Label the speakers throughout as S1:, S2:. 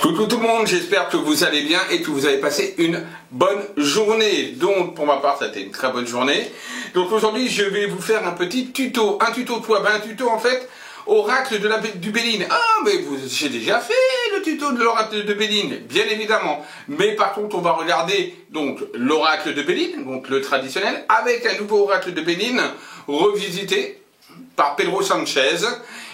S1: Coucou tout le monde, j'espère que vous allez bien et que vous avez passé une bonne journée. Donc pour ma part, ça a été une très bonne journée. Donc aujourd'hui, je vais vous faire un petit tuto. Un tuto quoi? Ben un tuto en fait, oracle du Béline. Ah mais j'ai déjà fait le tuto de l'oracle de Béline, bien évidemment. Mais par contre, on va regarder donc l'oracle de Béline, donc le traditionnel, avec un nouveau oracle de Béline revisité par Pedro Sanchez.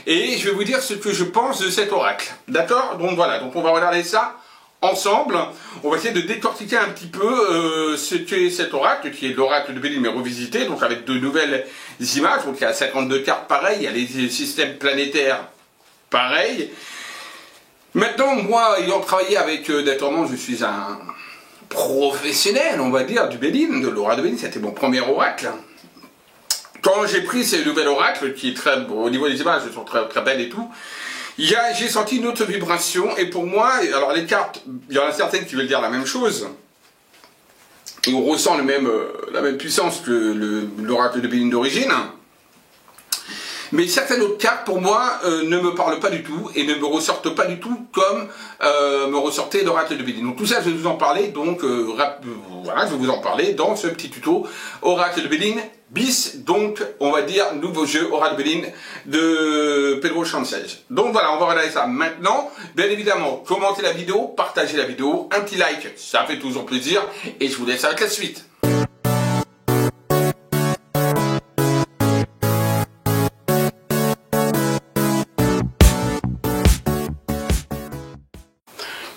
S1: Et je vais vous dire ce que je pense de cet oracle. D'accord? Donc voilà, donc on va regarder ça ensemble. On va essayer de décortiquer un petit peu ce qu'est cet oracle, qui est l'oracle de Béline mais revisité, donc avec de nouvelles images. Donc il y a 52 cartes pareilles, il y a les systèmes planétaires pareils. Maintenant, moi, ayant travaillé avec naturellement, je suis un professionnel, on va dire, du Béline, de l'oracle de Béline, c'était mon premier oracle. Quand j'ai pris ces nouvel oracle, qui est très, au niveau des images, elles sont très, très belles et tout, j'ai senti une autre vibration, et pour moi, alors les cartes, il y en a certaines qui veulent dire la même chose, et on ressent la même puissance que l'oracle de Béline d'origine, mais certaines autres cartes, pour moi, ne me parlent pas du tout, et ne me ressortent pas du tout comme me ressortait l'oracle de Béline. Donc tout ça, je vais vous en parler, donc voilà, je vais vous en parler dans ce petit tuto, oracle de Béline, bis, donc on va dire nouveau jeu Oracle de Béline de Pedro Sanchez. Donc voilà, on va regarder ça maintenant. Bien évidemment, commentez la vidéo, partagez la vidéo, un petit like, ça fait toujours plaisir, et je vous laisse avec la suite.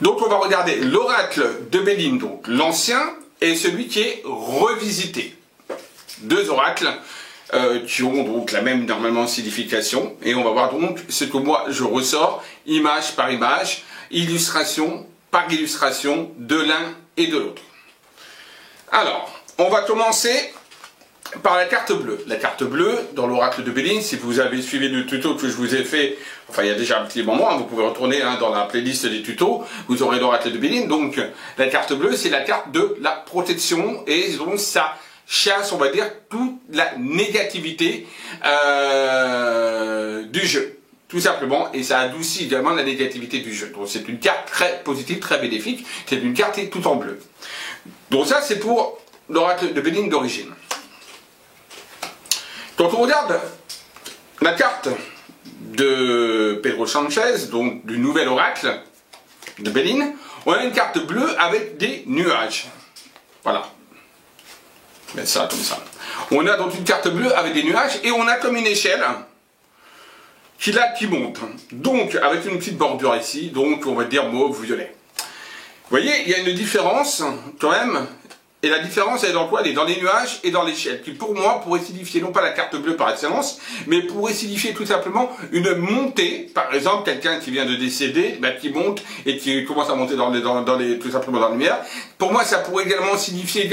S1: Donc on va regarder l'oracle de Béline, donc l'ancien, et celui qui est revisité. Deux oracles qui ont donc la même normalement signification, et on va voir donc ce que moi je ressors, image par image, illustration par illustration de l'un et de l'autre. Alors, on va commencer par la carte bleue. La carte bleue, dans l'oracle de Béline, si vous avez suivi le tuto que je vous ai fait, enfin il y a déjà un petit moment, hein, vous pouvez retourner dans la playlist des tutos, vous aurez l'oracle de Béline. Donc la carte bleue, c'est la carte de la protection, et donc ça chasse, on va dire, toute la négativité du jeu. Tout simplement, et ça adoucit également la négativité du jeu. Donc c'est une carte très positive, très bénéfique, c'est une carte qui est tout en bleu. Donc ça c'est pour l'oracle de Béline d'origine. Quand on regarde la carte de Pedro Sanchez, donc du nouvel oracle de Béline, on a une carte bleue avec des nuages. Voilà. Mais ça, comme ça. On a donc une carte bleue avec des nuages, et on a comme une échelle qui monte. Donc, avec une petite bordure ici, donc on va dire mauve, violet. Vous voyez, il y a une différence quand même. Et la différence, elle est dans quoi? Elle est dans les nuages et dans l'échelle, qui pour moi pourrait signifier non pas la carte bleue par excellence, mais pourrait signifier tout simplement une montée. Par exemple, quelqu'un qui vient de décéder, qui monte et qui commence à monter tout simplement dans la lumière. Pour moi, ça pourrait également signifier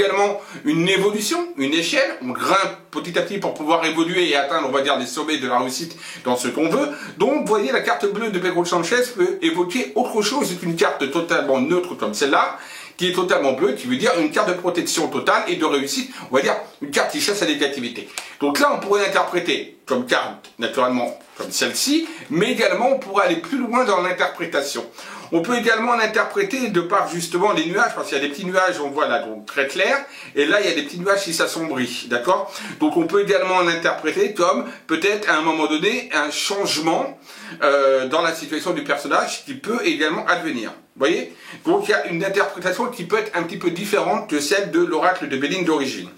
S1: une évolution, une échelle. On grimpe petit à petit pour pouvoir évoluer et atteindre, on va dire, les sommets de la réussite dans ce qu'on veut. Donc, vous voyez, la carte bleue de Pedro Sanchez peut évoquer autre chose. C'est une carte totalement neutre comme celle-là, qui est totalement bleue, qui veut dire une carte de protection totale et de réussite, on va dire une carte qui chasse la négativité. Donc là, on pourrait l'interpréter comme carte, naturellement, comme celle-ci, mais également, on pourrait aller plus loin dans l'interprétation. On peut également l'interpréter de par justement les nuages, parce qu'il y a des petits nuages, on voit là, donc très clairs, et là, il y a des petits nuages qui s'assombrissent, d'accord? Donc on peut également l'interpréter comme, peut-être, à un moment donné, un changement dans la situation du personnage qui peut également advenir. Vous voyez? Donc il y a une interprétation qui peut être un petit peu différente que celle de l'oracle de Béline d'origine.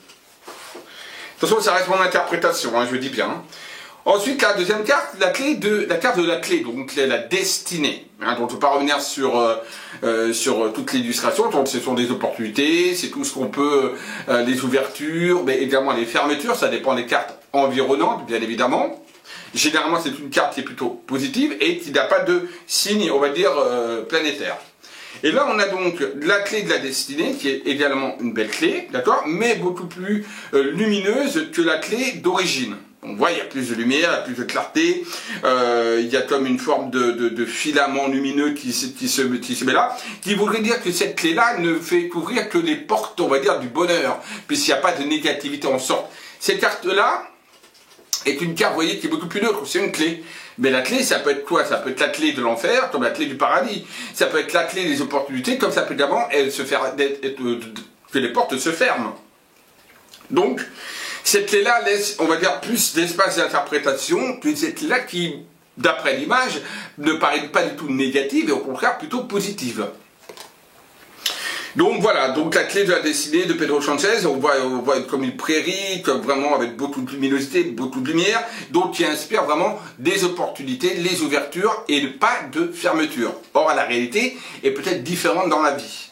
S1: Attention, ça reste mon interprétation, hein, je dis bien. Ensuite, la deuxième carte, la carte de la clé, donc la destinée. Hein, donc on ne peut pas revenir sur toute l'illustration, donc ce sont des opportunités, c'est tout ce qu'on peut, les ouvertures, mais également les fermetures, ça dépend des cartes environnantes, bien évidemment. Généralement, c'est une carte qui est plutôt positive et qui n'a pas de signe, on va dire, planétaire. Et là, on a donc la clé de la destinée, qui est également une belle clé, d'accord, mais beaucoup plus lumineuse que la clé d'origine. On voit, il y a plus de lumière, il y a plus de clarté, il y a comme une forme de filament lumineux qui se met là, qui voudrait dire que cette clé-là ne fait qu'ouvrir que les portes, on va dire, du bonheur, puisqu'il n'y a pas de négativité en sorte. Cette carte-là est une carte, vous voyez, qui est beaucoup plus neutre, c'est une clé. Mais la clé, ça peut être quoi? Ça peut être la clé de l'enfer, comme la clé du paradis. Ça peut être la clé des opportunités, comme ça peut également que les portes se ferment. Donc, cette clé-là laisse, on va dire, plus d'espace d'interprétation que cette clé-là qui, d'après l'image, ne paraît pas du tout négative et au contraire plutôt positive. Donc voilà, donc la clé de la destinée de Pedro Sanchez, on voit comme une prairie, comme vraiment avec beaucoup de luminosité, beaucoup de lumière, donc qui inspire vraiment des opportunités, les ouvertures et pas de fermeture. Or, la réalité est peut-être différente dans la vie.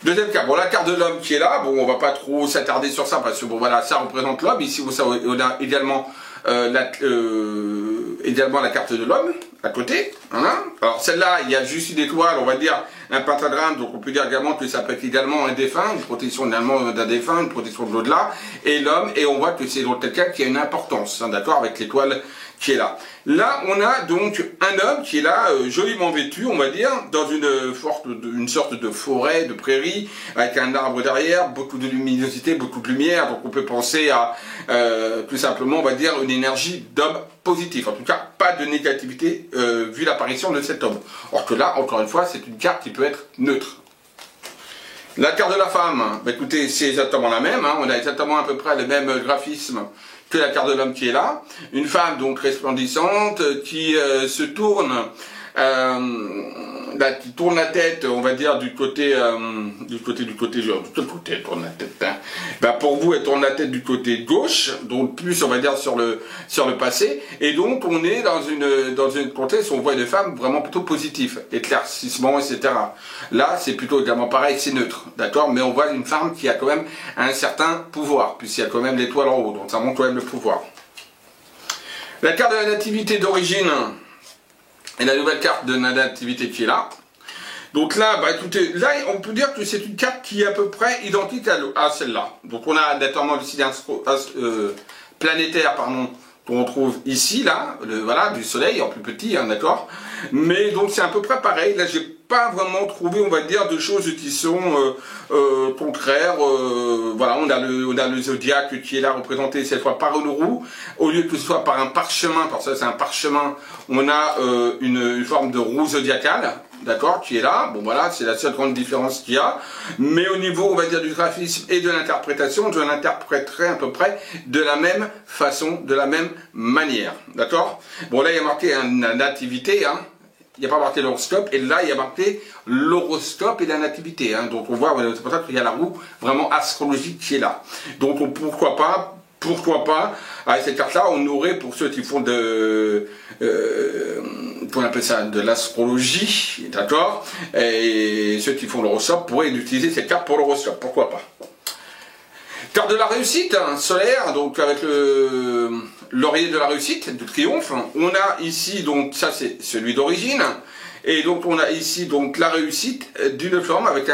S1: Deuxième carte, bon, la carte de l'homme qui est là, bon, on va pas trop s'attarder sur ça parce que bon, voilà, ça représente l'homme. Ici, on a également la carte de l'homme à côté. Hein. Alors celle-là, il y a juste une étoile, on va dire un pentagramme, donc on peut dire également que ça peut être également un défunt, une protection également d'un défunt, une protection de l'au-delà, et l'homme, et on voit que c'est donc quelqu'un qui a une importance, hein, d'accord, avec l'étoile qui est là. Là, on a donc un homme qui est là, joliment vêtu, on va dire, dans une sorte de forêt, de prairie, avec un arbre derrière, beaucoup de luminosité, beaucoup de lumière, donc on peut penser à, tout simplement, on va dire, une énergie d'homme positif, en tout cas, pas de négativité, vu l'apparition de cet homme. Or que là, encore une fois, c'est une carte qui peut être neutre. La carte de la femme, bah, écoutez, c'est exactement la même, hein, on a exactement à peu près le même graphisme que la carte de l'homme qui est là. Une femme donc resplendissante qui se tourne, qui tourne la tête, on va dire du côté, de quel côté elle tourne la tête, hein. Ben, pour vous, elle tourne la tête du côté gauche, donc plus on va dire sur le passé, et donc on est dans une contexte où on voit une femme vraiment plutôt positive, éclaircissement, etc. Là, c'est plutôt également pareil, c'est neutre, d'accord, mais on voit une femme qui a quand même un certain pouvoir, puisqu'il y a quand même l'étoile en haut, donc ça montre quand même le pouvoir. La carte de la nativité d'origine, et la nouvelle carte de la nativité qui est là. Donc là, bah écoutez, là on peut dire que c'est une carte qui est à peu près identique à celle-là. Donc on a notamment le signe planétaire, pardon, qu'on trouve ici, là, voilà, du soleil en plus petit, hein, d'accord. Mais donc c'est à peu près pareil. Là, j'ai pas vraiment trouvé, on va dire, de choses qui sont contraires. Voilà, on a le zodiaque qui est là représenté cette fois par une roue, au lieu que ce soit par un parchemin, parce que c'est un parchemin, on a une forme de roue zodiacale, d'accord, qui est là. Bon voilà, c'est la seule grande différence qu'il y a. Mais au niveau, on va dire, du graphisme et de l'interprétation, je l'interpréterai à peu près de la même façon, de la même manière, d'accord. Bon là, il y a marqué une nativité, hein. Il n'y a pas marqué l'horoscope, et là il y a marqué l'horoscope et la nativité. Hein. Donc on voit, c'est pour ça qu'il y a la roue vraiment astrologique qui est là. Donc pourquoi pas, avec cette carte-là, on aurait, pour ceux qui font on appelle ça de l'astrologie, d'accord, et ceux qui font l'horoscope pourraient utiliser cette carte pour l'horoscope, pourquoi pas. Carte de la réussite, hein, solaire, donc avec le laurier de la réussite, du triomphe. On a ici, donc ça c'est celui d'origine, et donc on a ici donc la réussite d'une forme avec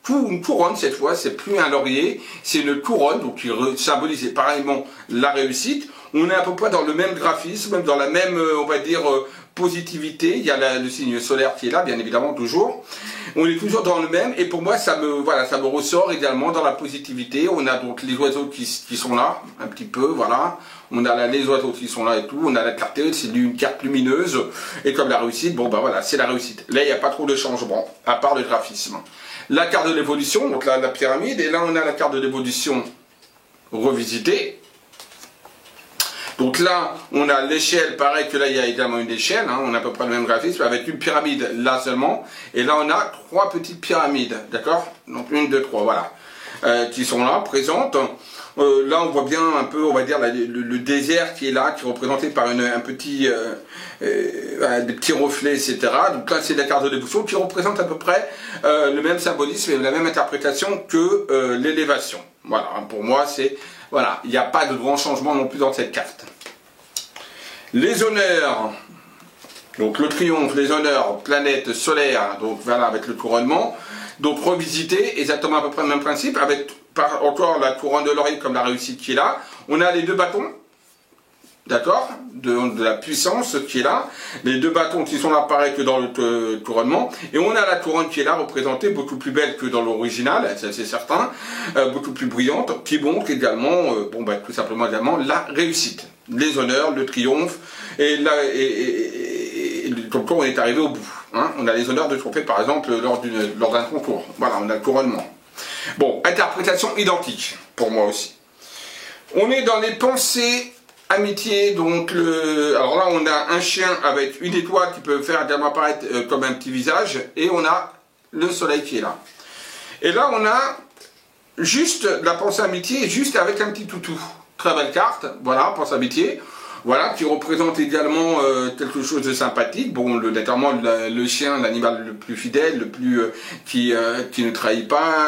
S1: une couronne cette fois, c'est plus un laurier, c'est une couronne, donc qui symbolise pareillement la réussite. On est à peu près dans le même graphisme, dans la même, on va dire, positivité. Il y a le signe solaire qui est là, bien évidemment, toujours. On est toujours dans le même, et pour moi, ça me ressort également dans la positivité. On a donc les oiseaux qui sont là, un petit peu, voilà. On a les oiseaux qui sont là et tout. On a la clarté, c'est une carte lumineuse. Et comme la réussite, bon, ben voilà, c'est la réussite. Là, il n'y a pas trop de changement, à part le graphisme. La carte de l'évolution, donc là, la pyramide, et là, on a la carte de l'évolution revisitée. Donc là, on a l'échelle, pareil que là, il y a également une échelle, hein, on a à peu près le même graphisme, avec une pyramide là seulement, et là, on a 3 petites pyramides, d'accord? Donc 1, 2, 3, voilà, qui sont là, présentes. Là, on voit bien un peu, on va dire, le désert qui est là, qui est représenté par un petit, des petits reflets, etc. Donc là, c'est la carte de l'évolution qui représente à peu près le même symbolisme et la même interprétation que l'élévation. Voilà, pour moi, c'est... Voilà, il n'y a pas de grand changement non plus dans cette carte. Les honneurs, donc le triomphe, les honneurs, planète solaire, donc voilà, avec le couronnement. Donc revisiter, exactement à peu près le même principe, avec encore la couronne de laurier comme la réussite qui est là. On a les 2 bâtons, d'accord, de la puissance qui est là. Les 2 bâtons qui sont là pareil que dans le couronnement. Et on a la couronne qui est là, représentée beaucoup plus belle que dans l'original, c'est certain, beaucoup plus brillante, qui montre également, tout simplement également la réussite, les honneurs, le triomphe, Et là, donc on est arrivé au bout. Hein. On a les honneurs de tromper, par exemple, lors d'un concours. Voilà, on a le couronnement. Bon, interprétation identique, pour moi aussi. On est dans les pensées, amitié, donc alors là on a un chien avec une étoile qui peut faire également apparaître comme un petit visage, et on a le soleil qui est là. Et là on a juste la pensée amitié, juste avec un petit toutou. Très belle carte, voilà, pensée amitié. Voilà, qui représente également quelque chose de sympathique. Bon, notamment le chien, l'animal le plus fidèle, le plus qui ne trahit pas.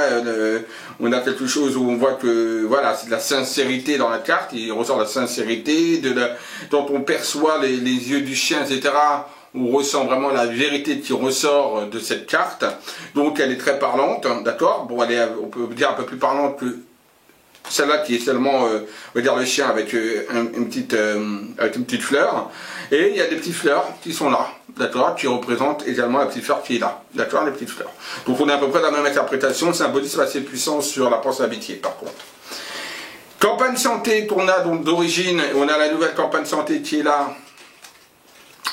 S1: On a quelque chose où on voit que voilà, c'est de la sincérité dans la carte. Il ressort la sincérité, dont on perçoit les yeux du chien, etc. On ressent vraiment la vérité qui ressort de cette carte. Donc elle est très parlante, d'accord. Bon, elle est, on peut dire un peu plus parlante que celle-là qui est seulement, on va dire le chien avec une petite fleur. Et il y a des petites fleurs qui sont là, d'accord, qui représentent également la petite fleur qui est là, d'accord, les petites fleurs. Donc on a à peu près la même interprétation, symbolisme assez puissant sur la pensée amitié par contre. Campagne santé qu'on a donc d'origine, on a la nouvelle campagne santé qui est là.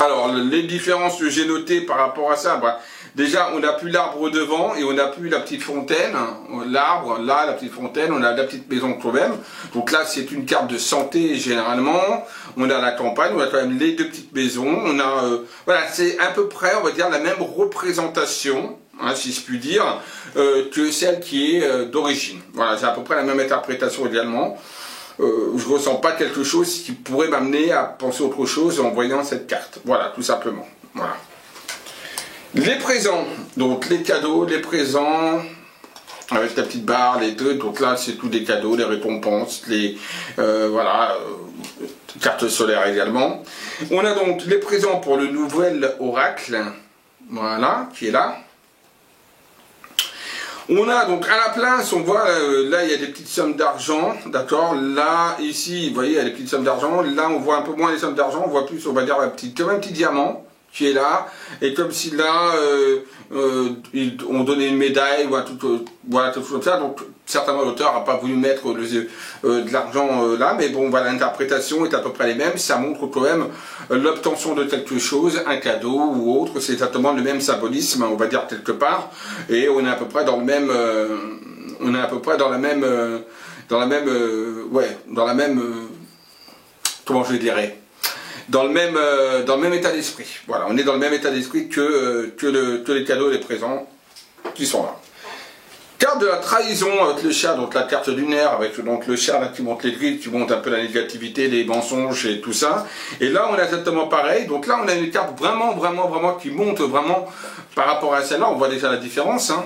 S1: Alors les différences que j'ai notées par rapport à ça, bah, déjà, on n'a plus l'arbre devant et on n'a plus la petite fontaine. L'arbre, là, la petite fontaine, on a la petite maison quand même. Donc là, c'est une carte de santé généralement. On a la campagne, on a quand même les deux petites maisons. On a, voilà, c'est à peu près, on va dire, la même représentation, hein, si je puis dire, que celle qui est d'origine. Voilà, c'est à peu près la même interprétation également. Je ne ressens pas quelque chose qui pourrait m'amener à penser autre chose en voyant cette carte. Voilà, tout simplement. Voilà. Les présents, donc les cadeaux, les présents, avec la petite barre, les deux, donc là c'est tous des cadeaux, les récompenses, les voilà, cartes solaires également. On a donc les présents pour le nouvel oracle, voilà, qui est là. On a donc à la place, on voit, là il y a des petites sommes d'argent, d'accord, là, ici, vous voyez, il y a des petites sommes d'argent, là on voit un peu moins les sommes d'argent, on voit plus, on va dire, comme un petit diamant qui est là, et comme si là, on donnait une médaille, ou voilà, tout comme ça, donc certainement l'auteur n'a pas voulu mettre de l'argent là, mais bon, voilà, l'interprétation est à peu près les mêmes, ça montre quand même l'obtention de quelque chose, un cadeau ou autre, c'est exactement le même symbolisme, on va dire quelque part, et on est à peu près dans le même, comment je dirais, dans le même état d'esprit. Voilà, on est dans le même état d'esprit que les cadeaux et les présents qui sont là. Carte de la trahison avec le chat, donc la carte lunaire avec donc le chat là, qui monte les grilles, qui monte un peu la négativité, les mensonges et tout ça. Et là, on a exactement pareil. Donc là, on a une carte vraiment qui monte vraiment par rapport à celle-là. On voit déjà la différence. Hein.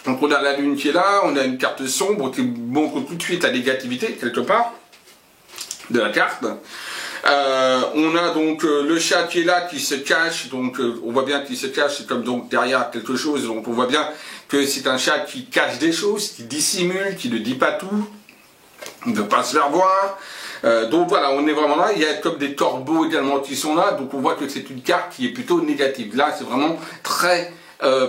S1: Donc on a la lune qui est là, on a une carte sombre qui montre tout de suite la négativité quelque part de la carte. On a donc le chat qui est là, qui se cache, donc on voit bien qu'il se cache, c'est comme donc derrière quelque chose, donc on voit bien que c'est un chat qui cache des choses, qui dissimule, qui ne dit pas tout, ne veut pas se faire voir. Donc voilà, on est vraiment là, il y a comme des corbeaux également qui sont là, donc on voit que c'est une carte qui est plutôt négative. Là, c'est vraiment très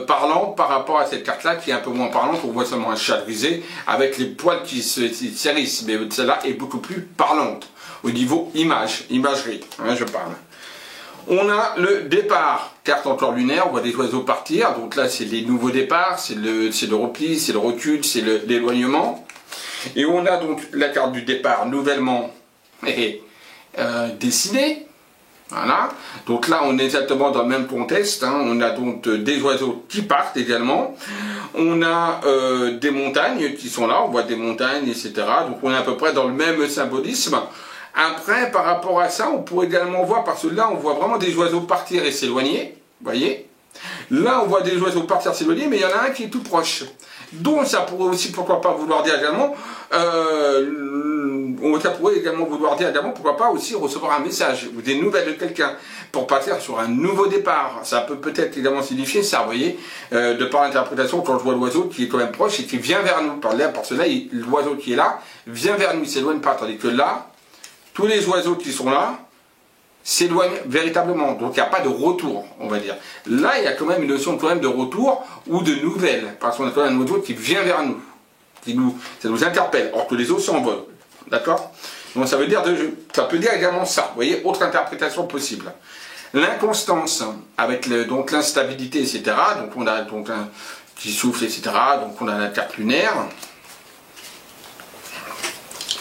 S1: parlant par rapport à cette carte-là qui est un peu moins parlante, on voit seulement un chat grisé avec les poils qui s'hérissent, mais celle-là est beaucoup plus parlante. Au niveau imagerie, hein, je parle. On a le départ, carte encore lunaire, on voit des oiseaux partir, donc là c'est les nouveaux départs, c'est le repli, c'est le recul, c'est l'éloignement. Et on a donc la carte du départ nouvellement dessinée, voilà. Donc là on est exactement dans le même contexte, hein. On a donc des oiseaux qui partent également, on a des montagnes qui sont là, on voit des montagnes, etc. Donc on est à peu près dans le même symbolisme. Après, par rapport à ça, on pourrait également voir, parce que là, on voit vraiment des oiseaux partir et s'éloigner, vous voyez. Là, on voit des oiseaux partir et s'éloigner, mais il y en a un qui est tout proche. Donc, ça pourrait aussi, pourquoi pas, vouloir dire également, ça pourrait également vouloir dire également, pourquoi pas aussi recevoir un message, ou des nouvelles de quelqu'un, pour partir sur un nouveau départ. Ça peut peut-être également signifier ça, vous voyez, de par l'interprétation, quand je vois l'oiseau qui est quand même proche et qui vient vers nous. Par là, parce que là, l'oiseau qui est là, vient vers nous, il s'éloigne pas, tandis que là, tous les oiseaux qui sont là s'éloignent véritablement. Donc il n'y a pas de retour, on va dire. Là, il y a quand même une notion quand même de retour ou de nouvelles. Parce qu'on a quand même un oiseau qui vient vers nous. Ça nous interpelle. Or que les autres s'envolent. D'accord ? Donc ça veut dire, ça peut dire également ça. Vous voyez, autre interprétation possible. L'inconstance, avec donc l'instabilité, etc. Donc on a donc un qui souffle, etc. Donc on a la carte lunaire.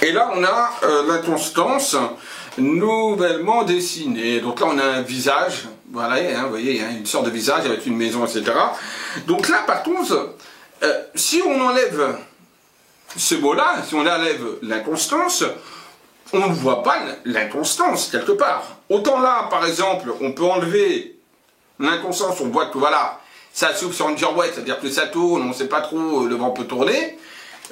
S1: Et là on a l'inconstance nouvellement dessinée. Donc là on a un visage, voilà, hein, vous voyez, il y a une sorte de visage avec une maison, etc. Donc là par contre, si on enlève ce mot-là, si on enlève l'inconstance, on ne voit pas l'inconstance quelque part. Autant là, par exemple, on peut enlever l'inconstance, on voit que voilà, ça souffle sur une girouette, c'est-à-dire que ça tourne, on ne sait pas trop, le vent peut tourner.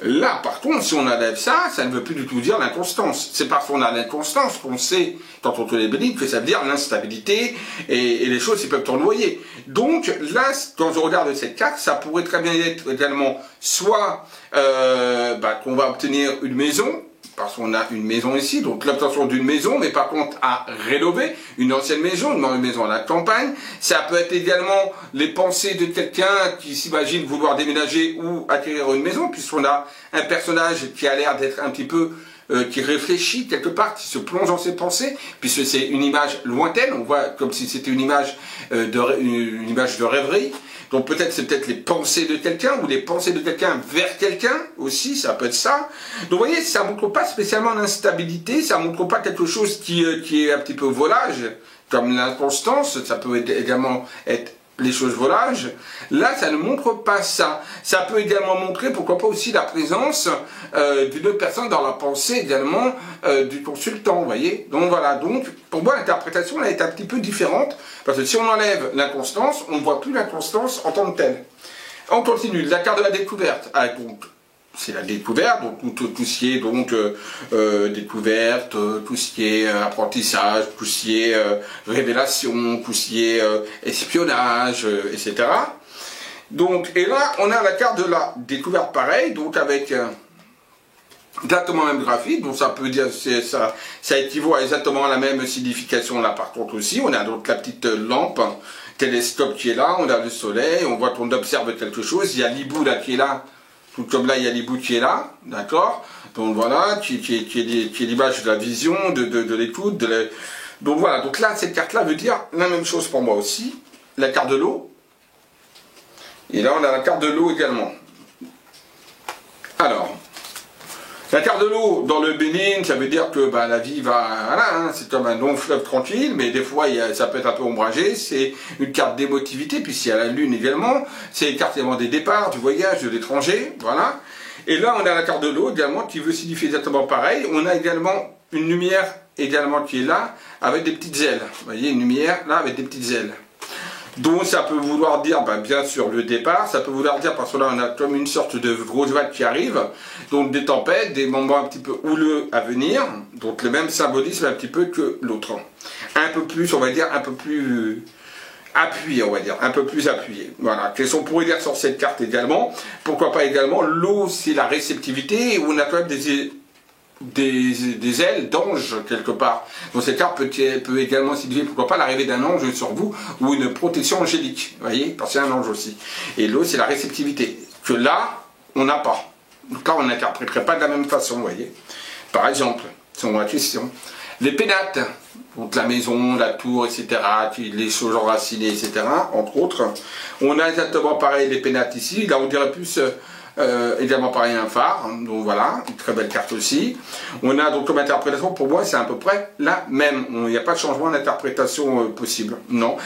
S1: Là, par contre, si on enlève ça, ça ne veut plus du tout dire l'inconstance. C'est parce qu'on a l'inconstance qu'on sait, quand on tourne les bénines, que ça veut dire l'instabilité et les choses qui peuvent tournoyer. Donc là, quand je regarde cette carte, ça pourrait très bien être également soit qu'on va obtenir une maison, parce qu'on a une maison ici, donc l'obtention d'une maison, mais par contre à rénover une ancienne maison, une maison à la campagne. Ça peut être également les pensées de quelqu'un qui s'imagine vouloir déménager ou acquérir une maison, puisqu'on a un personnage qui a l'air d'être un petit peu, qui réfléchit quelque part, qui se plonge dans ses pensées, puisque c'est une image lointaine, on voit comme si c'était une image de rêverie. Donc peut-être c'est peut-être les pensées de quelqu'un ou les pensées de quelqu'un vers quelqu'un aussi, ça peut être ça. Donc vous voyez, ça montre pas spécialement l'instabilité, ça montre pas quelque chose qui est un petit peu volage, comme l'inconstance, ça peut également être les choses volages. Là, ça ne montre pas ça. Ça peut également montrer, pourquoi pas aussi, la présence d'une personne dans la pensée également du consultant, vous voyez. Donc voilà, donc pour moi l'interprétation elle est un petit peu différente, parce que si on enlève l'inconstance, on ne voit plus l'inconstance en tant que telle. On continue, la carte de la découverte, donc c'est la découverte, donc tout ce qui est donc découverte, tout ce qui est apprentissage, tout ce qui est révélation, tout ce qui est espionnage, etc. Donc, et là, on a la carte de la découverte pareil, donc avec exactement le même graphique, donc ça peut dire, ça équivaut à exactement la même signification là par contre aussi. On a donc la petite lampe, télescope qui est là, on a le soleil, on voit qu'on observe quelque chose, il y a l'hibou là qui est là, tout comme là il y a l'hibou qui est là, d'accord. Donc voilà, qui est l'image de la vision, de l'écoute, donc voilà, donc là cette carte là veut dire la même chose pour moi aussi, la carte de l'eau, et là on a la carte de l'eau également. Alors, la carte de l'eau dans le Bénin, ça veut dire que la vie va, voilà, hein, c'est comme un long fleuve tranquille, mais des fois ça peut être un peu ombragé. C'est une carte d'émotivité, puis il y a la lune également. C'est une carte également des départs, du voyage, de l'étranger, voilà. Et là, on a la carte de l'eau également qui veut signifier exactement pareil. On a également une lumière également qui est là avec des petites ailes. Vous voyez, une lumière là avec des petites ailes. Donc ça peut vouloir dire, bien sûr, le départ, ça peut vouloir dire, parce que là on a comme une sorte de grosse vague qui arrive, donc des tempêtes, des moments un petit peu houleux à venir, donc le même symbolisme un petit peu que l'autre. Un peu plus, on va dire, un peu plus appuyé, on va dire, un peu plus appuyé. Voilà, qu'est-ce qu'on pourrait dire sur cette carte également? Pourquoi pas également, l'eau c'est la réceptivité, où on a quand même des ailes d'ange quelque part. Donc cette carte peut également signifier pourquoi pas l'arrivée d'un ange sur vous ou une protection angélique, vous voyez, parce qu'il y a un ange aussi. Et l'eau c'est la réceptivité, que là on n'a pas. Donc là on n'interpréterait pas de la même façon, vous voyez. Par exemple, c'est ma question. Les pénates, donc la maison, la tour, etc., les choses enracinées, etc., entre autres. On a exactement pareil les pénates ici, là on dirait plus également pareil un phare, donc voilà, une très belle carte aussi. On a donc comme interprétation, pour moi c'est à peu près la même, il n'y a pas de changement d'interprétation possible, non.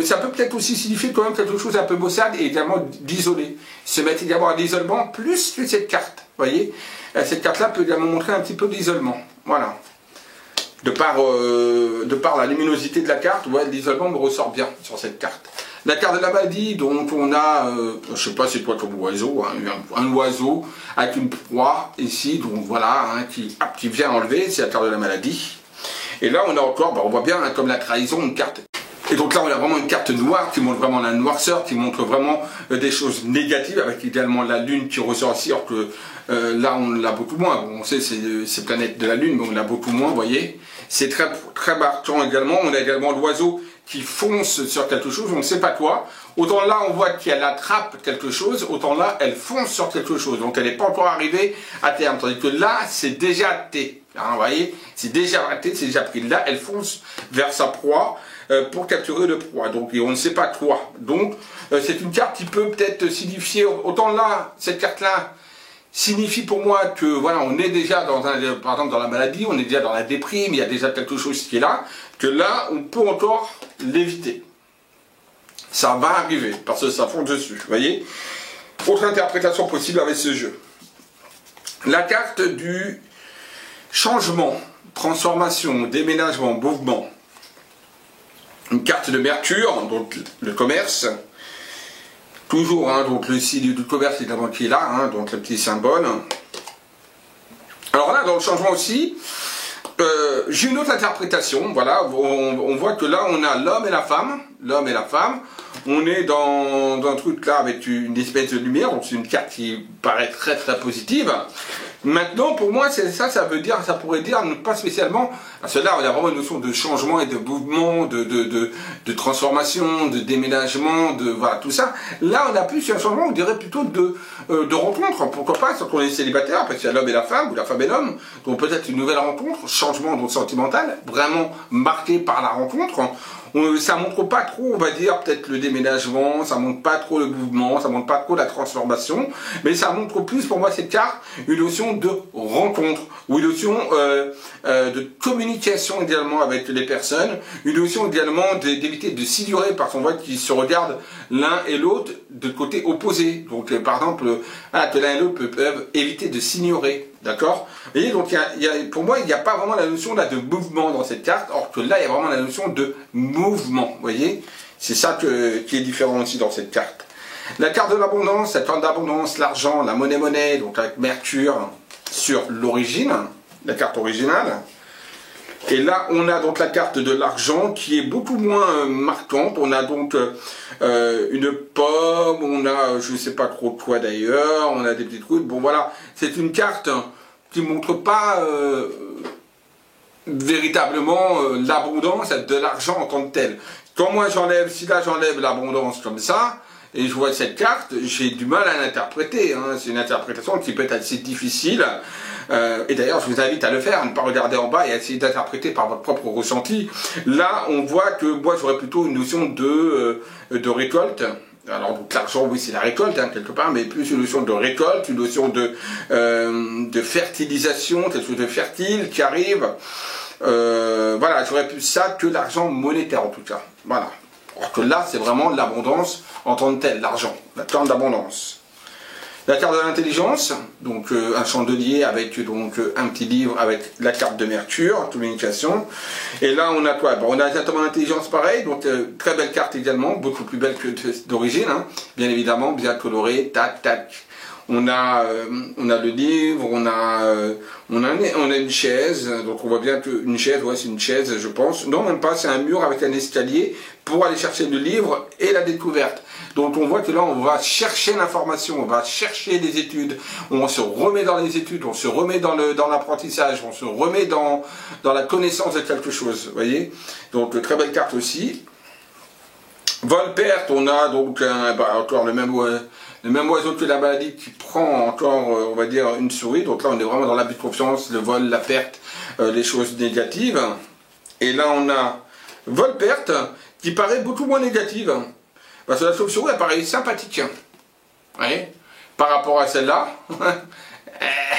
S1: Ça peut peut-être aussi signifier quand même quelque chose un peu maussade et également d'isoler, se mettre également à l'isolement plus que cette carte, vous voyez. Cette carte-là peut également montrer un petit peu d'isolement, voilà. De par la luminosité de la carte, ouais, l'isolement me ressort bien sur cette carte. La carte de la maladie, donc on a, je sais pas c'est quoi comme oiseau, hein, un oiseau avec une proie ici, donc voilà, hein, qui vient enlever, c'est la carte de la maladie. Et là on a encore, on voit bien hein, comme la trahison, une carte. Et donc là on a vraiment une carte noire qui montre vraiment la noirceur, qui montre vraiment des choses négatives, avec également la lune qui ressort ici, alors que là on l'a beaucoup moins. Bon, on sait c'est planète de la lune, mais on l'a beaucoup moins, vous voyez. C'est très, très marquant également. On a également l'oiseau qui fonce sur quelque chose, on ne sait pas quoi. Autant là, on voit qu'elle attrape quelque chose, autant là, elle fonce sur quelque chose. Donc elle n'est pas encore arrivée à terme. Tandis que là, c'est déjà acté. Hein, vous voyez, c'est déjà raté, c'est déjà pris. Là, elle fonce vers sa proie pour capturer le proie. Donc, et on ne sait pas quoi. Donc, c'est une carte qui peut peut-être signifier, autant là, cette carte-là, signifie pour moi que voilà, on est déjà dans un, par exemple dans la maladie, on est déjà dans la déprime, il y a déjà quelque chose qui est là, que là on peut encore l'éviter. Ça va arriver, parce que ça fonce dessus, vous voyez. Autre interprétation possible avec ce jeu. La carte du changement, transformation, déménagement, mouvement. Une carte de Mercure, donc le commerce. Toujours, hein, donc le signe du commerce évidemment qui est là, hein, donc le petit symbole. Alors là, dans le changement aussi, j'ai une autre interprétation, voilà, on voit que là on a l'homme et la femme, on est dans un truc là avec une espèce de lumière, donc c'est une carte qui paraît très très positive. Maintenant, pour moi, ça veut dire, ça pourrait dire, pas spécialement, parce que là, on a vraiment une notion de changement et de mouvement, de transformation, de déménagement, voilà, tout ça. Là, on a plus un changement, on dirait plutôt de rencontre. Pourquoi pas, quand on est célibataire, parce qu'il y a l'homme et la femme, ou la femme et l'homme, donc peut-être une nouvelle rencontre, changement donc sentimental, vraiment marqué par la rencontre. Ça montre pas trop, on va dire, peut-être le déménagement, ça montre pas trop le mouvement, ça montre pas trop la transformation, mais ça montre plus, pour moi, cette carte, une notion de rencontre, ou une notion de communication également avec les personnes, une notion également d'éviter de s'ignorer, parce qu'on voit qu'ils se regardent l'un et l'autre de côté opposé. Donc, par exemple, que l'un et l'autre peuvent éviter de s'ignorer. D'accord? Vous voyez, donc pour moi, il n'y a pas vraiment la notion là de mouvement dans cette carte, or que là, il y a vraiment la notion de mouvement. Vous voyez? C'est ça qui est différent aussi dans cette carte. La carte de l'abondance, la carte d'abondance, l'argent, la monnaie, donc avec Mercure sur l'origine, la carte originale. Et là, on a donc la carte de l'argent qui est beaucoup moins marquante. On a donc une pomme, on a je ne sais pas trop quoi d'ailleurs, on a des petites trucs. Bon voilà, c'est une carte qui ne montre pas véritablement l'abondance de l'argent en tant que tel. Quand moi si là j'enlève l'abondance comme ça, et je vois cette carte, j'ai du mal à l'interpréter. Hein. C'est une interprétation qui peut être assez difficile. Et d'ailleurs, je vous invite à le faire, à ne pas regarder en bas et à essayer d'interpréter par votre propre ressenti. Là, on voit que moi, j'aurais plutôt une notion de récolte. Alors, donc l'argent, oui, c'est la récolte, hein, quelque part, mais plus une notion de récolte, une notion de fertilisation, quelque chose de fertile qui arrive. Voilà, j'aurais plus ça que l'argent monétaire, en tout cas. Voilà. Alors que là, c'est vraiment l'abondance en tant que telle, l'argent, la carte d'abondance. La carte de l'intelligence, donc un chandelier avec donc un petit livre avec la carte de Mercure, communication. Et là, on a quoi? Bon, on a exactement l'intelligence pareil, donc très belle carte également, beaucoup plus belle que d'origine, hein, bien évidemment, bien colorée, tac, tac. On a le livre, on a une chaise, donc on voit bien qu'une chaise, ouais, c'est une chaise, je pense. Non, même pas, c'est un mur avec un escalier pour aller chercher le livre et la découverte. Donc on voit que là, on va chercher l'information, on va chercher des études, on se remet dans les études, on se remet dans l'apprentissage, on se remet dans la connaissance de quelque chose, vous voyez. Donc très belle carte aussi. Vol-perte, on a donc encore le même oiseau que la maladie qui prend encore, on va dire, une souris. Donc là, on est vraiment dans l'abus de confiance, le vol, la perte, les choses négatives. Et là, on a vol-perte qui paraît beaucoup moins négative. Parce que la chauve-souris, elle paraît sympathique. Ouais. Par rapport à celle-là,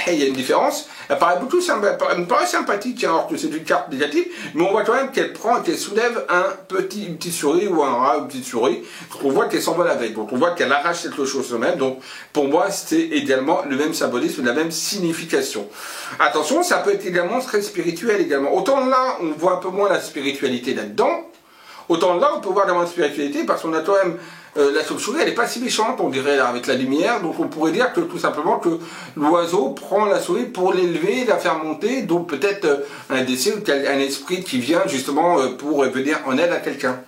S1: il y a une différence. Elle me paraît sympathique, alors que c'est une carte négative, mais on voit quand même qu'elle soulève une petite souris ou un rat, une petite souris. Donc on voit qu'elle s'envole avec, donc on voit qu'elle arrache quelque chose de même. Donc pour moi, c'est également le même symbolisme, la même signification. Attention, ça peut être également très spirituel également. Autant là, on voit un peu moins la spiritualité là-dedans, autant là, on peut voir la spiritualité parce qu'on a quand même la chauve-souris, elle n'est pas si méchante, on dirait, là, avec la lumière. Donc on pourrait dire que tout simplement que l'oiseau prend la souris pour l'élever, la faire monter. Donc peut-être un décès ou un esprit qui vient justement pour venir en aide à quelqu'un.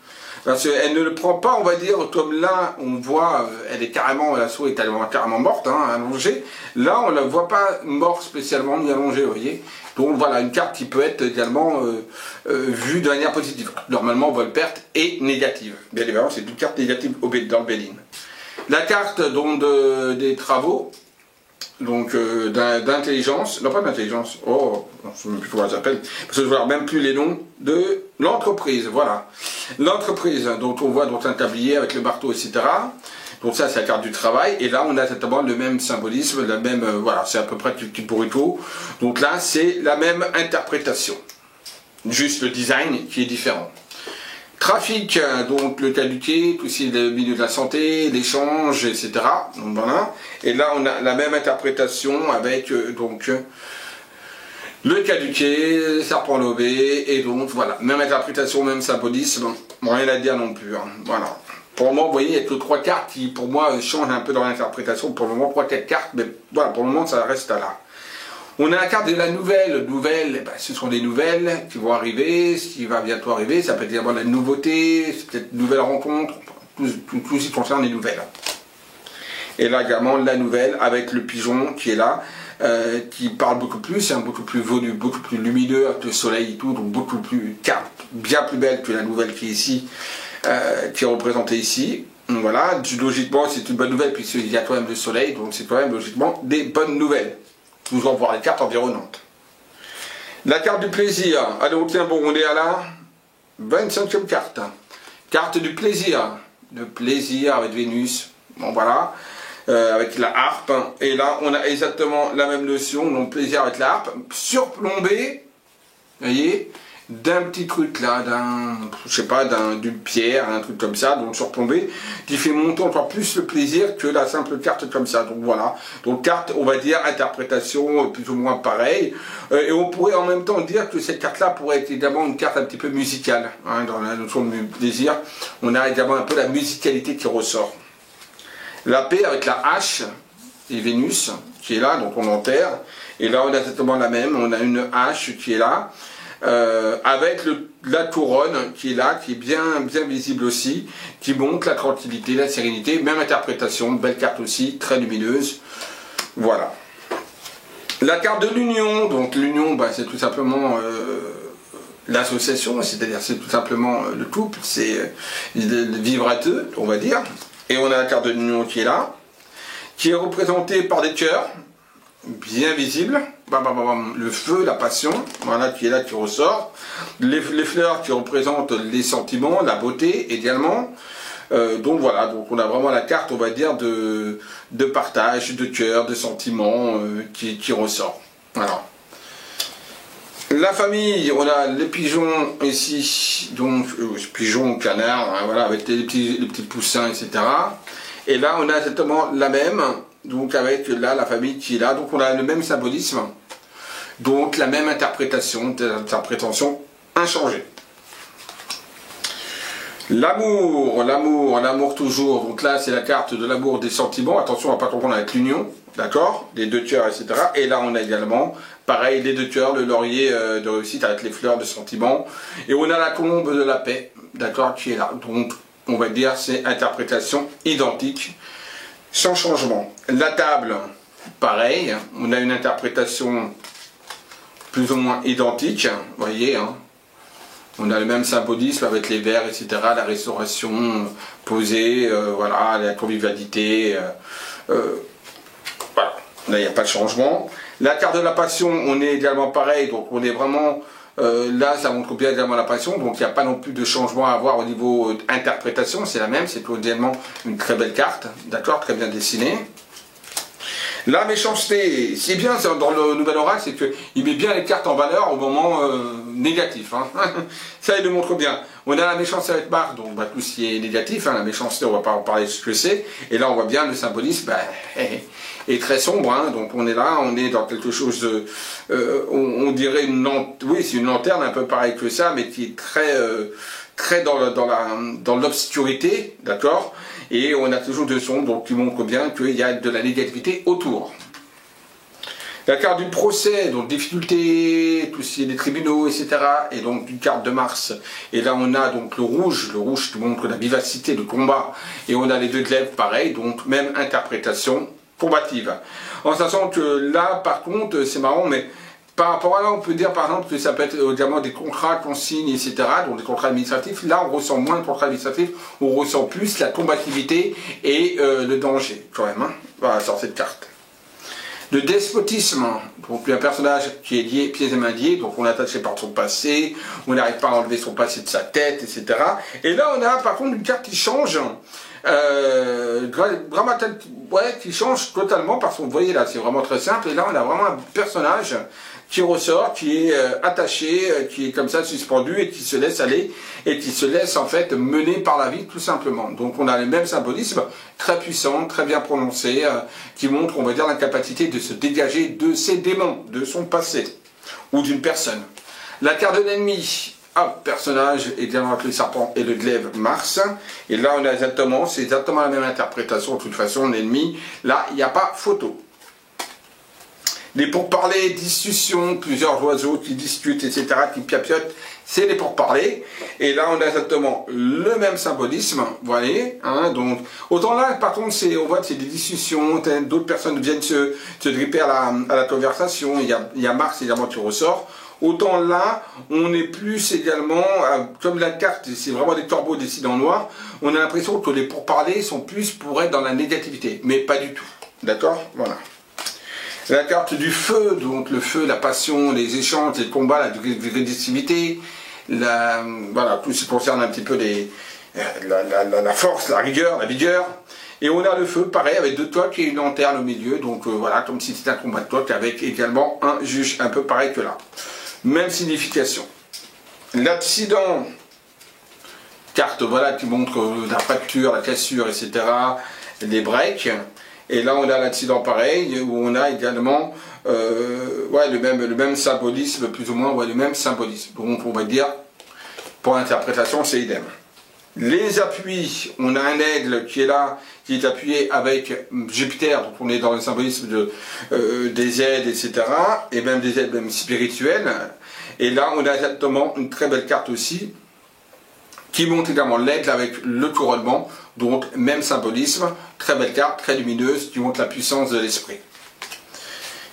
S1: Parce qu'elle ne le prend pas, on va dire, comme là, on voit, elle est carrément, la souris est carrément morte, hein, allongée. Là, on ne la voit pas morte spécialement, ni allongée, vous voyez. Donc voilà, une carte qui peut être également vue de manière positive. Normalement, vol-perte est négative. Bien évidemment, c'est une carte négative dans le Béline. La carte donc, des travaux, donc d'intelligence, non pas d'intelligence, oh, je ne sais même plus comment ça s'appelle, parce que je ne vois même plus les noms de l'entreprise, voilà. L'entreprise, dont on voit donc un tablier avec le marteau, etc. Donc ça, c'est la carte du travail, et là, on a exactement le même symbolisme, la même, voilà, c'est à peu près tout burrito. Donc là, c'est la même interprétation, juste le design qui est différent. Trafic, donc le caduqué, tout aussi le milieu de la santé, l'échange, etc. Donc voilà. Et là, on a la même interprétation avec donc le caduqué, le serpent lobé, et donc voilà, même interprétation, même symbolisme, rien à dire non plus. Hein. Voilà. Pour le moment, vous voyez, il n'y a que 3 cartes qui, pour moi, changent un peu dans l'interprétation. Pour le moment, 3-4 cartes, mais voilà, pour le moment, ça reste là. On a la carte de la nouvelle. Nouvelle, ben, ce sont des nouvelles qui vont arriver, ce qui va bientôt arriver. Ça peut être également la nouveauté, c'est peut-être une nouvelle rencontre. Tout ce qui concerne les nouvelles. Et là également la nouvelle avec le pigeon qui est là, qui parle beaucoup plus, hein, beaucoup plus volu, beaucoup plus lumineux avec le soleil et tout, donc beaucoup plus carte, bien plus belle que la nouvelle qui est ici, qui est représentée ici. Donc voilà, logiquement c'est une bonne nouvelle puisqu'il y a quand même le soleil, donc c'est quand même logiquement des bonnes nouvelles. Nous allons voir les cartes environnantes. La carte du plaisir. Alors tiens, bon, on est à la 25e carte. Carte du plaisir. Le plaisir avec Vénus. Bon voilà. Avec la harpe. Et là, on a exactement la même notion. Donc plaisir avec la harpe. Surplombé. Vous voyez, d'un petit truc là, je sais pas, d'une pierre, un truc comme ça, donc surplombé, qui fait monter encore plus le plaisir que la simple carte comme ça. Donc voilà, donc carte, on va dire, interprétation plus ou moins pareille, et on pourrait en même temps dire que cette carte-là pourrait être évidemment une carte un petit peu musicale, hein, dans la notion de plaisir, on a également un peu la musicalité qui ressort. La paix avec la hache et Vénus, qui est là, donc on enterre, et là on a exactement la même, on a une hache qui est là, avec la couronne qui est là, qui est bien visible aussi, qui montre la tranquillité, la sérénité, même interprétation, belle carte aussi, très lumineuse. Voilà. La carte de l'union, donc l'union, bah, c'est tout simplement l'association, c'est-à-dire c'est tout simplement le couple, c'est vivre à deux, on va dire. Et on a la carte de l'union qui est là, qui est représentée par des cœurs, bien visible, le feu, la passion, voilà, qui est là, qui ressort, les fleurs qui représentent les sentiments, la beauté également, donc voilà, donc on a vraiment la carte, on va dire, de partage, de cœur, de sentiments qui ressort, voilà. La famille, on a les pigeons ici, donc pigeons, canards, hein, voilà, avec les petits poussins, etc. Et là, on a exactement la même, donc avec là la famille qui est là, donc on a le même symbolisme, donc la même interprétation, inchangée. L'amour toujours, donc là c'est la carte de l'amour des sentiments, attention à ne pas confondre avec l'union, d'accord, les deux cœurs, etc. Et là on a également, pareil, les deux cœurs, le laurier de réussite avec les fleurs de sentiments, et on a la colombe de la paix, d'accord, qui est là, donc on va dire c'est interprétation identique, sans changement. La table, pareil, on a une interprétation plus ou moins identique, vous voyez, hein. On a le même symbolisme avec les verres, etc., la restauration posée, voilà, la convivialité, voilà, là il n'y a pas de changement. La carte de la passion, on est également pareil, donc on est vraiment, là ça montre bien également la passion, donc il n'y a pas non plus de changement à avoir au niveau interprétation, c'est la même, c'est également une très belle carte, d'accord, très bien dessinée. La méchanceté, c'est bien dans le nouvel oracle, c'est qu'il met bien les cartes en valeur au moment négatif. Hein. Ça, il le montre bien. On a la méchanceté avec Marc, donc bah, tout ce qui est négatif, hein, la méchanceté, on va pas en parler de ce que c'est. Et là, on voit bien le symbolisme est très sombre. Hein, donc on est là, on est dans quelque chose de... on dirait une lanterne, oui, c'est une lanterne un peu pareil que ça, mais qui est très dans l'obscurité, d'accord, et on a toujours de son, donc qui montre bien qu'il y a de la négativité autour. La carte du procès, donc difficulté, tout ce qui est des tribunaux, etc. Et donc une carte de Mars. Et là on a donc le rouge qui montre la vivacité, le combat. Et on a les deux glaives, pareil, donc même interprétation combative. En sachant que là, par contre, c'est marrant, mais par rapport à là, on peut dire par exemple que ça peut être également des contrats qu'on signe, etc. Donc des contrats administratifs. Là, on ressent moins de contrats administratifs, on ressent plus la combativité et le danger, quand même, hein, voilà, sur cette carte. de despotisme. Donc un personnage qui est lié, pieds et mains liés, donc on est attaché par son passé, on n'arrive pas à enlever son passé de sa tête, etc. Et là on a par contre une carte qui change, qui change totalement parce que vous voyez là c'est vraiment très simple, et là on a vraiment un personnage qui ressort, qui est attaché, qui est comme ça suspendu et qui se laisse aller et qui se laisse en fait mener par la vie tout simplement. Donc on a le même symbolisme très puissant, très bien prononcé, qui montre, on va dire, l'incapacité de se dégager de ses démons, de son passé ou d'une personne. La carte de l'ennemi, un personnage également avec le serpent et le glaive Mars, et là on a exactement, c'est exactement la même interprétation de toute façon, l'ennemi, là il n'y a pas photo. Les pourparlers, discussions, plusieurs oiseaux qui discutent, etc., qui piapiotent, c'est les pourparlers. Et là, on a exactement le même symbolisme, vous voyez. Hein, donc, autant là, par contre, on voit que c'est des discussions, d'autres personnes viennent se gripper à la conversation, il y a Mars également qui ressort. Autant là, on est plus également, comme la carte, c'est vraiment des corbeaux dessinés en noir, on a l'impression que les pourparlers sont plus pour être dans la négativité, mais pas du tout. D'accord? Voilà. La carte du feu, donc le feu, la passion, les échanges, les combats, la agressivité, voilà, tout ce qui concerne un petit peu la force, la rigueur, la vigueur. Et on a le feu, pareil, avec deux toques et une lanterne au milieu, donc voilà, comme si c'était un combat de toques, avec également un juge, un peu pareil que là. Même signification. L'accident, carte, voilà, qui montre la fracture, la cassure, etc., les breaks. Et là, on a l'accident pareil, où on a également le même symbolisme, plus ou moins, le même symbolisme. Donc, on va dire, pour l'interprétation, c'est idem. Les appuis, on a un aigle qui est là, qui est appuyé avec Jupiter, donc on est dans le symbolisme des aides, etc., et même des aides même spirituelles. Et là, on a exactement une très belle carte aussi, qui montre également l'aigle avec le couronnement, donc même symbolisme, très belle carte, très lumineuse, qui montre la puissance de l'esprit.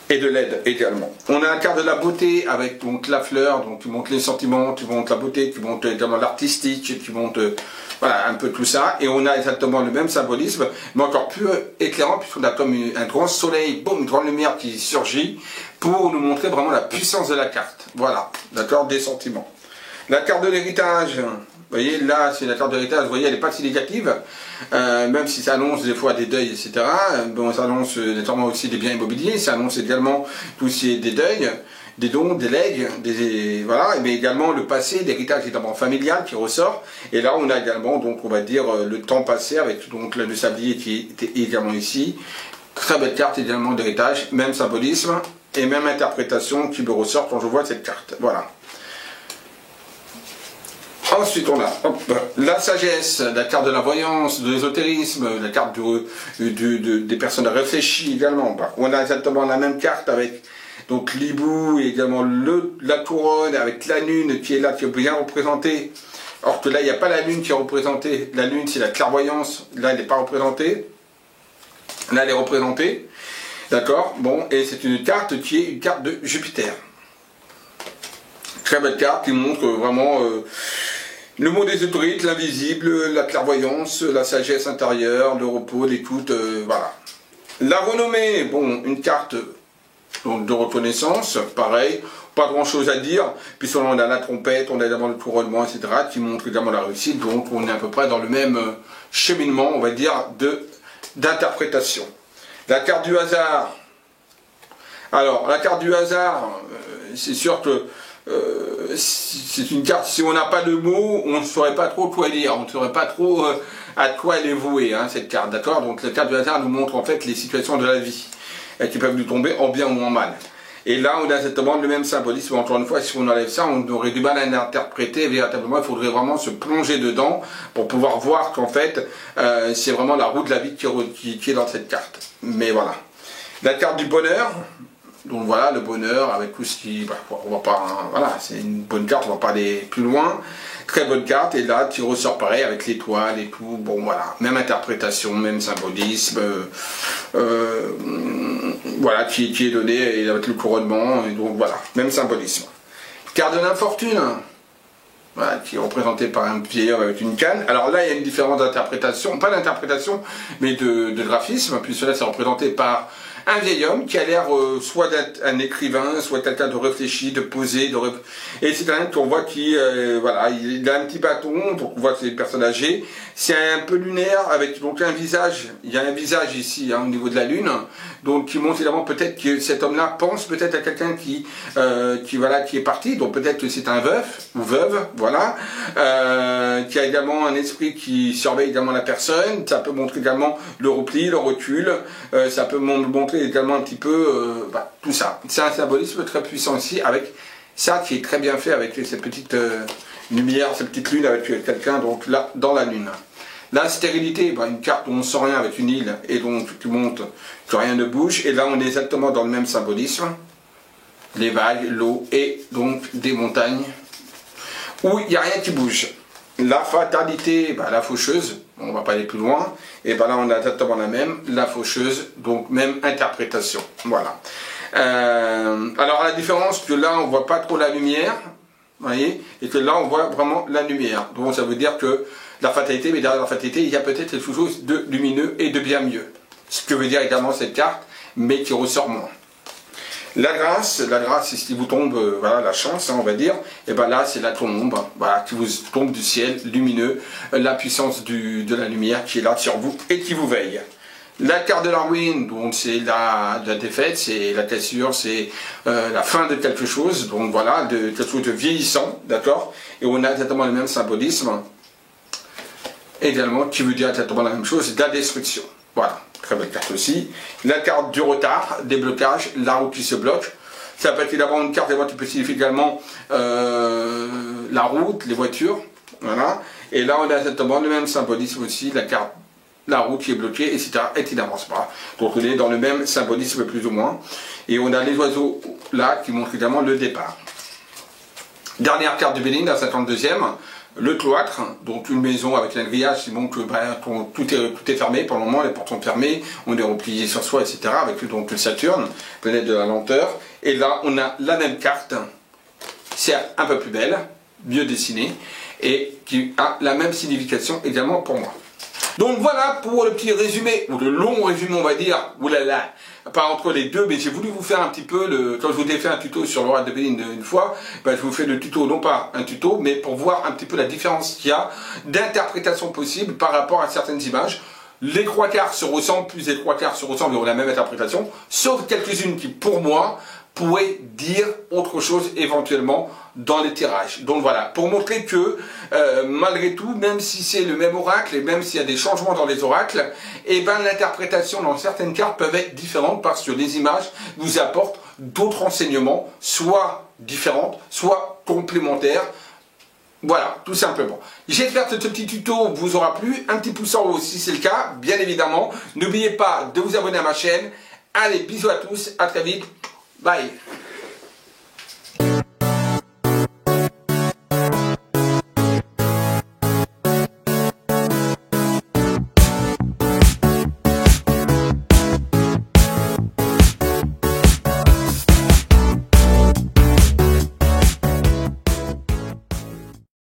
S1: Et de l'aide également. On a la carte de la beauté avec donc la fleur, donc qui montre les sentiments, qui montre la beauté, qui montre également l'artistique, qui montre voilà, un peu tout ça. Et on a exactement le même symbolisme, mais encore plus éclairant, puisqu'on a comme un grand soleil, boum, une grande lumière qui surgit, pour nous montrer vraiment la puissance de la carte. Voilà, d'accord, des sentiments. La carte de l'héritage. Vous voyez, là, c'est la carte d'héritage, vous voyez, elle n'est pas si négative, même si ça annonce des fois des deuils, etc. Bon, ça annonce notamment aussi des biens immobiliers, ça annonce également tout ce qui est des deuils, des dons, des legs, voilà, mais également le passé, l'héritage évidemment familial qui ressort. Et là, on a également, donc, on va dire, le temps passé avec donc le sablier qui était également ici. Très belle carte également d'héritage, même symbolisme et même interprétation qui me ressort quand je vois cette carte. Voilà. Ensuite, on a la sagesse, la carte de la voyance, de l'ésotérisme, la carte des personnes réfléchies également. On a exactement la même carte avec donc l'hibou et également la couronne avec la lune qui est là, qui est bien représentée. Or que là, il n'y a pas la lune qui est représentée. La lune, c'est la clairvoyance. Là, elle n'est pas représentée. Là, elle est représentée. D'accord? Bon, et c'est une carte qui est une carte de Jupiter. Très belle carte qui montre vraiment le monde ésotérique, l'invisible, la clairvoyance, la sagesse intérieure, le repos, l'écoute, voilà. La renommée, bon, une carte donc, de reconnaissance, pareil, pas grand chose à dire, puisqu'on a la trompette, on a également le couronnement, etc., qui montre également la réussite, donc on est à peu près dans le même cheminement, on va dire, d'interprétation. La carte du hasard. Alors, la carte du hasard, c'est sûr que c'est une carte, si on n'a pas de mots, on ne saurait pas trop quoi lire, on ne saurait pas trop à quoi elle est vouée, hein, cette carte, d'accord? Donc la carte du hasard nous montre en fait les situations de la vie, qui peuvent nous tomber en bien ou en mal. Et là, on a exactement le même symbolisme, encore une fois, si on enlève ça, on aurait du mal à l'interpréter, véritablement, il faudrait vraiment se plonger dedans, pour pouvoir voir qu'en fait, c'est vraiment la roue de la vie qui est dans cette carte. Mais voilà. La carte du bonheur. Donc voilà, le bonheur avec tout ce qui... on va pas, hein, voilà, c'est une bonne carte, on va pas aller plus loin. Très bonne carte, et là, tu ressors pareil avec l'étoile et tout. Bon voilà, même interprétation, même symbolisme. Voilà, qui est donné et avec le couronnement, et donc voilà, même symbolisme. Carte de l'infortune. Voilà, qui est représenté par un vieillard avec une canne. Alors là, il y a une différence d'interprétation, pas d'interprétation, mais de graphisme, puisque là, c'est représenté par un vieil homme qui a l'air soit d'être un écrivain, soit quelqu'un de réfléchi, de posé, et c'est un qu'on voit qui, voilà, il a un petit bâton, donc on voit que c'est une personne âgée. C'est un peu lunaire, avec donc un visage, il y a un visage ici, hein, au niveau de la lune, donc qui montre évidemment peut-être que cet homme-là pense peut-être à quelqu'un voilà, qui est parti, donc peut-être que c'est un veuf, ou veuve, voilà, qui a également un esprit qui surveille également la personne. Ça peut montrer également le repli, le recul, ça peut montrer également un petit peu tout ça. C'est un symbolisme très puissant aussi, avec ça qui est très bien fait avec cette petite lumière, cette petite lune avec quelqu'un donc là dans la lune. La stérilité, une carte où on ne sent rien avec une île et donc qui montre que rien ne bouge, et là on est exactement dans le même symbolisme, les vagues, l'eau et donc des montagnes où il n'y a rien qui bouge. La fatalité, la faucheuse, on ne va pas aller plus loin, et là on a exactement la même, la faucheuse, donc même interprétation, voilà. Alors la différence que là on ne voit pas trop la lumière, voyez, et que là on voit vraiment la lumière, donc ça veut dire que la fatalité, mais derrière la fatalité il y a peut-être quelque chose de lumineux et de bien mieux, ce que veut dire également cette carte, mais qui ressort moins. La grâce, c'est ce qui vous tombe, voilà, la chance, hein, on va dire, et là c'est la tombe, voilà, qui vous tombe du ciel lumineux, la puissance de la lumière qui est là sur vous et qui vous veille. La carte de la ruine, donc c'est la défaite, c'est la cassure, c'est la fin de quelque chose, donc voilà, de quelque chose de vieillissant, d'accord, et on a exactement le même symbolisme, également, qui veut dire exactement la même chose, de la destruction, voilà. Très belle carte aussi. La carte du retard, des blocages, la route qui se bloque. Ça peut être évidemment une carte qui peut signifier également la route, les voitures. Voilà. Et là, on a exactement le même symbolisme aussi, la carte, la route qui est bloquée, etc. et qui n'avance pas. Donc on est dans le même symbolisme plus ou moins. Et on a les oiseaux là qui montrent également le départ. Dernière carte de Béline, la 52e. Le cloître, donc une maison avec un grillage qui montre que tout est fermé pour le moment, les portes sont fermées, on est replié sur soi, etc. Avec donc le Saturne, planète de la lenteur. Et là, on a la même carte, c'est un peu plus belle, mieux dessinée, et qui a la même signification également pour moi. Donc voilà pour le petit résumé, ou le long résumé on va dire, oulala, pas entre les deux, mais j'ai voulu vous faire un petit peu, quand je vous ai fait un tuto sur l'oracle de Béline une fois, je vous fais le tuto, non pas un tuto, mais pour voir un petit peu la différence qu'il y a d'interprétation possible par rapport à certaines images. Les trois quarts se ressemblent, plus les trois quarts se ressemblent, ils ont la même interprétation, sauf quelques-unes qui, pour moi, pourraient dire autre chose éventuellement dans les tirages. Donc voilà, pour montrer que malgré tout, même si c'est le même oracle et même s'il y a des changements dans les oracles, l'interprétation dans certaines cartes peuvent être différentes parce que les images vous apportent d'autres renseignements, soit différentes, soit complémentaires. Voilà, tout simplement. J'espère que ce petit tuto vous aura plu. Un petit pouce en haut si c'est le cas, bien évidemment. N'oubliez pas de vous abonner à ma chaîne. Allez, bisous à tous, à très vite. Bye.